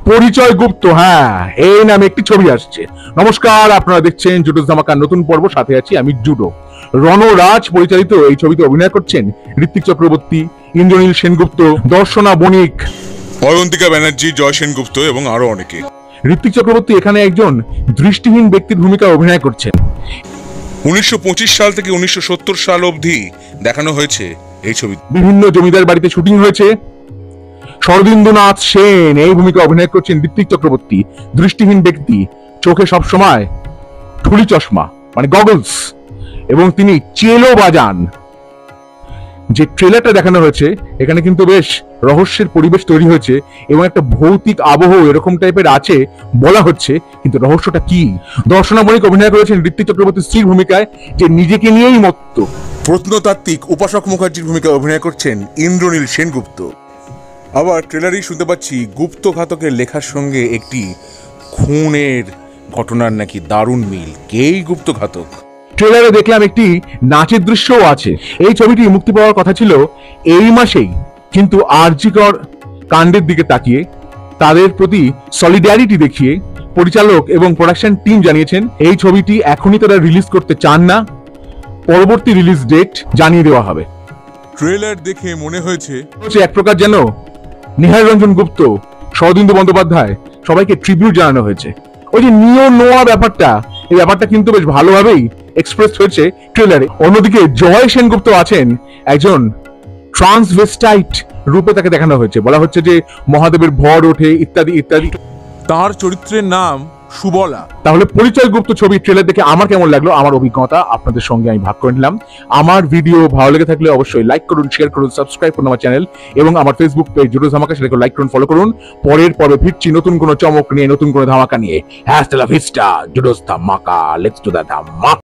পরিচয় গুপ্ত, হ্যাঁ এই নামে একটি ছবি আসছে। নমস্কার, আপনারা দেখছেন জুডোস ধামাকার নতুন পর্ব, সাথে আছি আমি জুডো। রণরাজ পরিচালিত এই ছবিতে অভিনয় করছেন ঋত্বিক চক্রবর্তী, ইন্দ্রনীল সেনগুপ্ত, দর্শনা বণিক, অয়ন্তিকা ব্যানার্জি, জয় সেনগুপ্ত এবং আরো অনেকে। ঋত্বিক চক্রবর্তী এখানে একজন দৃষ্টিহীন ব্যক্তির ভূমিকা অভিনয় করছেন। 1925 সাল থেকে 1970 সাল অবধি দেখানো হয়েছে এই ছবি। বিভিন্ন জমিদার বাড়িতে শুটিং হয়েছে। শরদিন্দুনাথ সেন এই ভূমিকা অভিনয় করছেন ঋত্বিক চক্রবর্তী, দৃষ্টিহীন ব্যক্তি, চোখে সবসময় ঠুলি চশমা মানে গগলস, এবং তিনি চেলো বাজান। যে ট্রেলারটা দেখানো হয়েছে এখানে কিন্তু বেশ রহস্যের পরিবেশ তৈরি হয়েছে এবং একটা ভৌতিক আবহ এরকম টাইপের আছে বলা হচ্ছে, কিন্তু রহস্যটা কি? দর্শনা বণিক অভিনয় করেছেন ঋত্বিক চক্রবর্তীর স্ত্রীর ভূমিকায়, যে নিজেকে নিয়েই মত্ত। প্রত্নতাত্ত্বিক উপাসক মুখার্জির ভূমিকা অভিনয় করছেন ইন্দ্রনীল সেনগুপ্ত। আবার ট্রেলারেই শুনতে পাচ্ছি গুপ্তঘাতকের লেখার সঙ্গে একটি খুনের ঘটনার নাকি দারুণ মিল। কেই গুপ্তঘাতক? ট্রেলারে দেখলাম একটি নাচের দৃশ্যও আছে। এই ছবিটি মুক্তি পাওয়ার কথা ছিল এই মাসেই, কিন্তু আরজিকর কাণ্ডের দিকে তাকিয়ে তাদের প্রতি সলিডারিটি দেখিয়ে পরিচালক এবং প্রোডাকশন টিম জানিয়েছেন এই ছবিটি এখনই তারা রিলিজ করতে চান না, পরবর্তী রিলিজ ডেট জানিয়ে দেওয়া হবে। ট্রেলার দেখে মনে হয়েছে এক প্রকার যেন নিহার রঞ্জন গুপ্ত, শরদিন্দু বন্দ্যোপাধ্যায় সবাইকে ট্রিবিউট জানানো হয়েছে। ওই যে নিও নোয়া ব্যাপারটা, এই ব্যাপারটা কিন্তু বেশ ভালোভাবেই এক্সপ্রেস হয়েছে ট্রেলারে। অন্যদিকে জয় সেনগুপ্ত আছেন একজন ট্রান্সভেস্টাইট রূপে, তাকে দেখানো হয়েছে। বলা হচ্ছে যে মহাদেবের ভর ওঠে ইত্যাদি ইত্যাদি। তার চরিত্রের নাম সুবলা। তাহলে পরিচয় গুপ্ত ছবি ট্রেলার দেখে আমার কেমন লাগলো, আমার অভিজ্ঞতা আপনাদের সঙ্গে আমি ভাগ করে নিলাম। আমার ভিডিও ভালো লেগে থাকলে অবশ্যই লাইক করুন, শেয়ার করুন, সাবস্ক্রাইব করুন আমার চ্যানেল এবং আমার ফেসবুক পেজ জুডোস ধামাকা, সেটাকে লাইক করুন, ফলো করুন। পরের পর্বে ফিরছি নতুন কোনো চমক নিয়ে, নতুন কোনো ধামাকা নিয়ে। হ্যাস্টেলা ভিস্টা জুডোস ধামাকা, লেটস ডু দ্য ধামাকা।